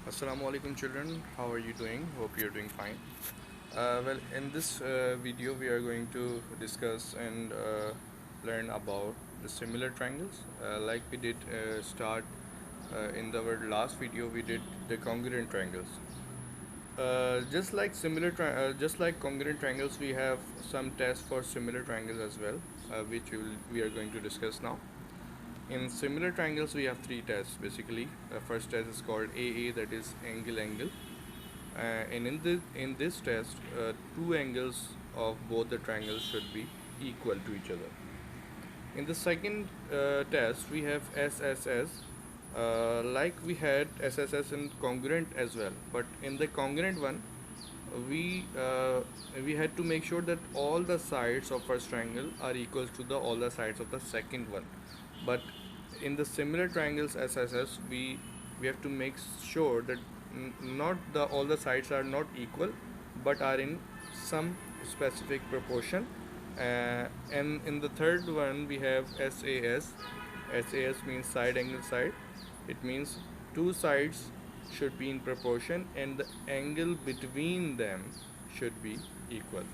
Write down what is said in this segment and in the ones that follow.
Assalamu alaikum children, how are you doing? Hope you're doing fine. In this video we are going to discuss and learn about the similar triangles. Like we did start in our last video, we did the congruent triangles. Just like congruent triangles, we have some tests for similar triangles as well, we are going to discuss now. In similar triangles, we have three tests basically. The first test is called AA, that is angle. And in this test, two angles of both the triangles should be equal to each other. In the second test, we have SSS. Like we had SSS in congruent as well, but in the congruent one, we uh, we had to make sure that all the sides of first triangle are equal to the all the sides of the second one. But in the similar triangles SSS, we have to make sure that not the all the sides are not equal, but are in some specific proportion. And in the third one we have SAS. SAS means side angle side. It means two sides should be in proportion and the angle between them should be equal.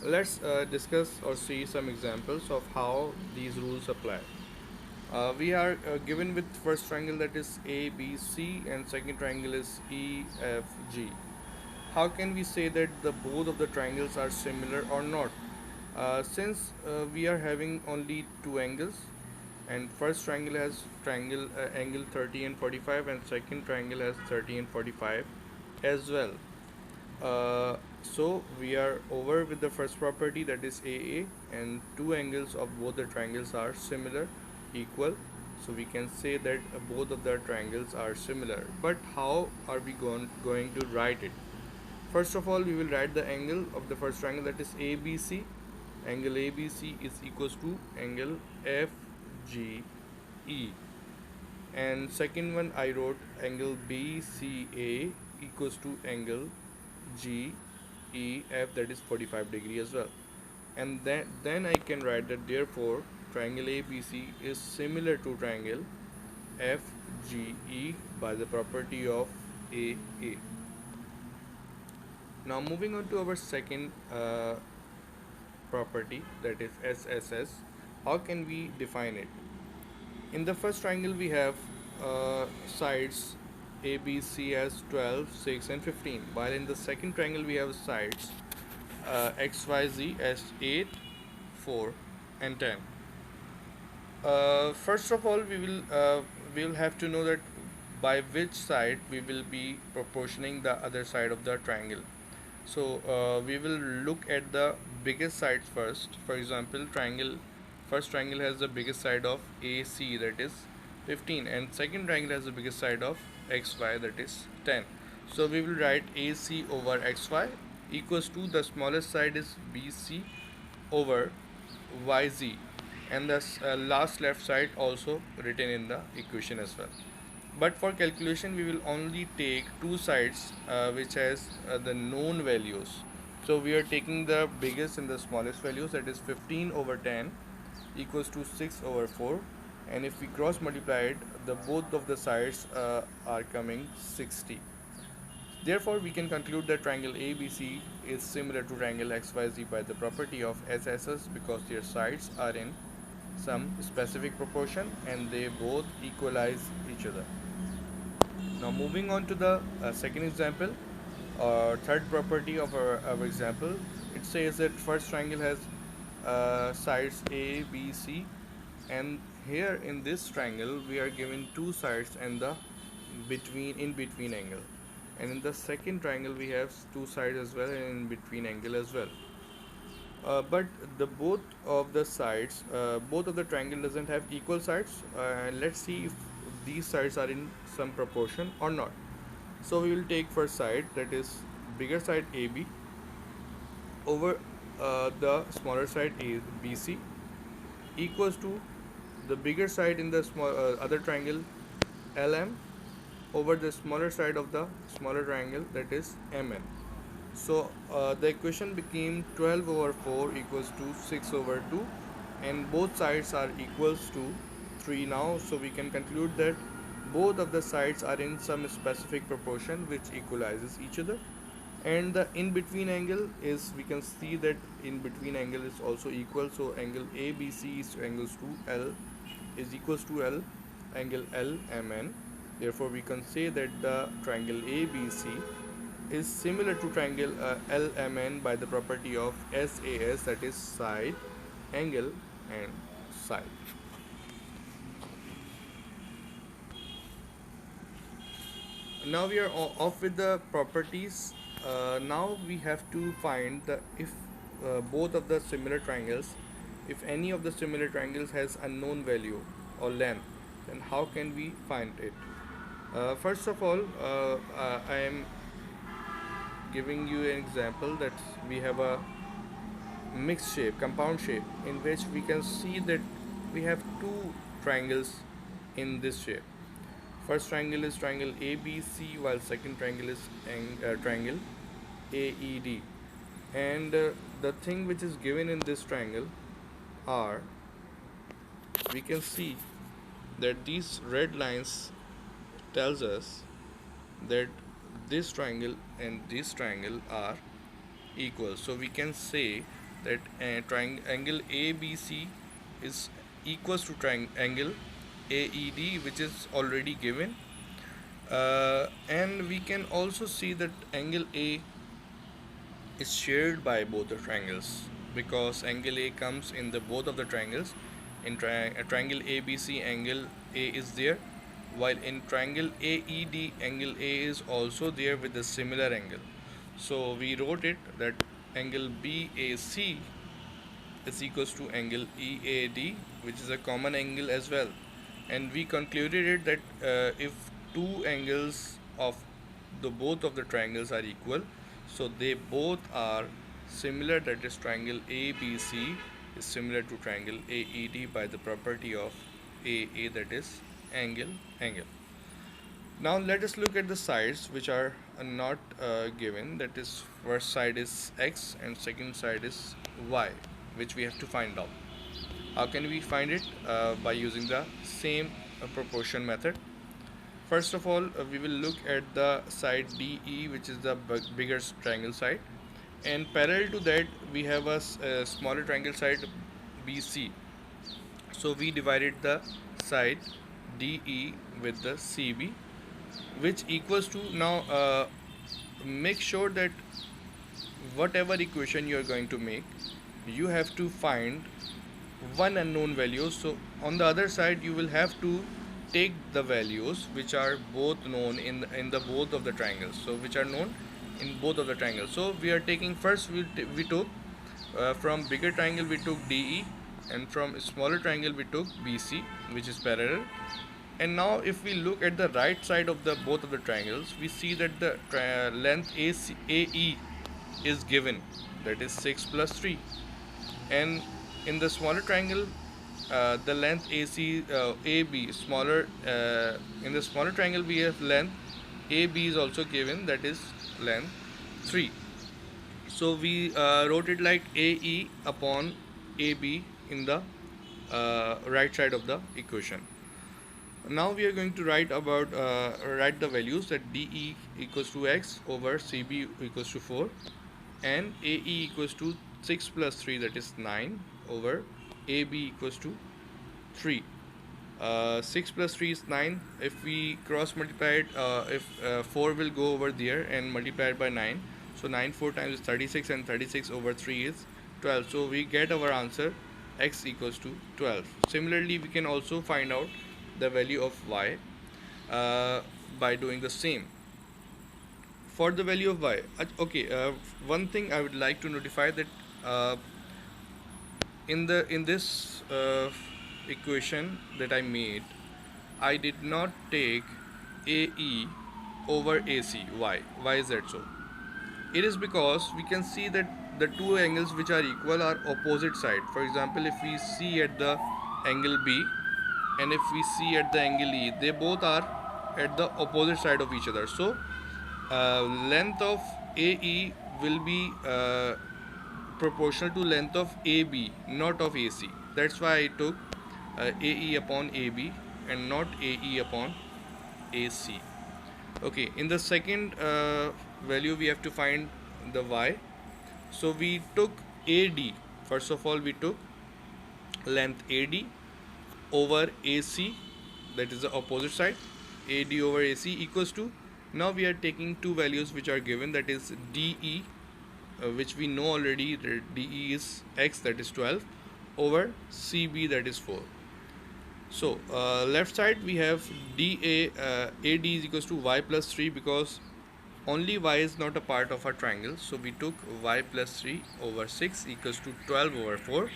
Let's discuss or see some examples of how these rules apply. We are given with first triangle, that is ABC, and second triangle is EFG. How can we say that the both of the triangles are similar or not? Since we are having only two angles, and first triangle has angle 30 and 45, and second triangle has 30 and 45 as well. So we are over with the first property, that is AA, and two angles of both the triangles are similar, equal. So we can say that both of the triangles are similar. But how are we going to write it? First of all, we will write the angle of the first triangle, that is ABC. Angle ABC is equals to angle FGE. And second one, I wrote angle BCA equals to angle GEF, that is 45 degree as well. And then I can write that therefore triangle ABC is similar to triangle FGE by the property of AA. Now moving on to our second property, that is SSS. How can we define it? In the first triangle we have sides ABC as 12, 6 and 15, while in the second triangle we have sides XYZ as 8, 4 and 10. First of all, we will have to know that by which side we will be proportioning the other side of the triangle. So we will look at the biggest sides first. For example, first triangle has the biggest side of AC, that is 15, and second triangle has the biggest side of XY, that is 10. So we will write AC over XY equals to the smallest side is BC over YZ, and the last left side also written in the equation as well. But for calculation we will only take two sides which has the known values. So we are taking the biggest and the smallest values, that is 15 over 10 equals to 6 over 4, and if we cross multiply it, the both of the sides are coming 60. Therefore we can conclude that triangle ABC is similar to triangle XYZ by the property of SSS, because their sides are in some specific proportion and they both equalize each other. Now moving on to the second example, or third property of our example, it says that first triangle has sides A, B, C, and here in this triangle we are given two sides and the in between angle, and in the second triangle we have two sides as well and in between angle as well. But the both of the sides, both of the triangle doesn't have equal sides. Let's see if these sides are in some proportion or not. So we will take first side, that is bigger side AB over the smaller side BC, equals to the bigger side in the other triangle LM over the smaller side of the smaller triangle, that is MN. So the equation became 12 over 4 equals to 6 over 2, and both sides are equals to 3 now. So we can conclude that both of the sides are in some specific proportion which equalizes each other, and the in between angle is, we can see that in between angle is also equal. So angle ABC is angles to L is equals to L angle LMN. Therefore we can say that the triangle ABC is similar to triangle LMN by the property of SAS, that is side, angle and side. Now we are off with the properties. Now we have to find the, if both of the similar triangles, if any of the similar triangles has unknown value or length, then how can we find it? First of all, I am giving you an example that we have a mixed shape, compound shape, in which we can see that we have two triangles in this shape. First triangle is triangle ABC, while second triangle is triangle AED. And the thing which is given in this triangle are, we can see that these red lines tells us that this triangle and this triangle are equal. So we can say that triangle ABC is equals to triangle AED, which is already given. And we can also see that angle A is shared by both the triangles, because angle A comes in the both of the triangles. In triangle ABC, angle A is there, while in triangle AED, angle A is also there with a similar angle. So we wrote it that angle BAC is equals to angle EAD, which is a common angle as well. And we concluded it that if two angles of the both of the triangles are equal, so they both are similar, that is triangle ABC is similar to triangle AED by the property of AA, that is angle angle. Now let us look at the sides which are not given, that is first side is X and second side is Y, which we have to find out. How can we find it? By using the same proportion method. First of all, we will look at the side DE, which is the bigger triangle side, and parallel to that we have a smaller triangle side BC. So we divided the side DE with the CB, which equals to, now make sure that whatever equation you are going to make, you have to find one unknown value. So on the other side you will have to take the values which are both known in the both of the triangles, so which are known in both of the triangles. So we are taking first, we took from bigger triangle we took DE, and from smaller triangle we took BC, which is parallel. And now if we look at the right side of the both of the triangles, we see that the length AE is given, that is 6 plus 3. And in the smaller triangle, the length AB smaller, in the smaller triangle we have length AB is also given, that is length 3. So we wrote it like AE upon AB in the right side of the equation. Now we are going to write the values, that DE equals to X over CB equals to 4, and AE equals to 6 plus 3, that is 9, over AB equals to 3. 6 plus 3 is 9. If we cross multiply it, if 4 will go over there and multiply it by 9, so 9 4 times is 36, and 36 over 3 is 12. So we get our answer X equals to 12. Similarly, we can also find out the value of Y by doing the same. For the value of Y, okay, one thing I would like to notify, that in this equation that I made, I did not take AE over AC. Why is that so? It is because we can see that the two angles which are equal are opposite side. For example, if we see at the angle B and if we see at the angle E, they both are at the opposite side of each other. So length of AE will be proportional to length of AB, not of AC. That's why I took AE upon AB and not AE upon AC. Okay, in the second value we have to find the y. So we took AD. First of all, we took length AD over AC, that is the opposite side. AD over AC equals to, now we are taking two values which are given, that is DE, which we know already, DE is x, that is 12, over CB, that is 4. So left side we have AD is equals to y plus 3, because only y is not a part of our triangle. So we took y plus 3 over 6 equals to 12 over 4.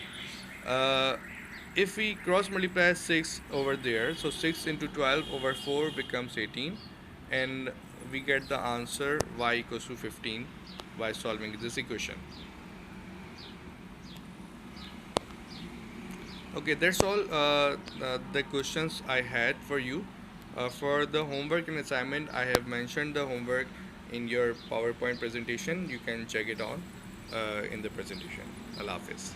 Uh, if we cross multiply 6 over there, so 6 into 12 over 4 becomes 18, and we get the answer y equals to 15 by solving this equation. Okay, that's all the questions I had for you. For the homework and assignment, I have mentioned the homework in your PowerPoint presentation. You can check it on in the presentation. Allah Hafiz.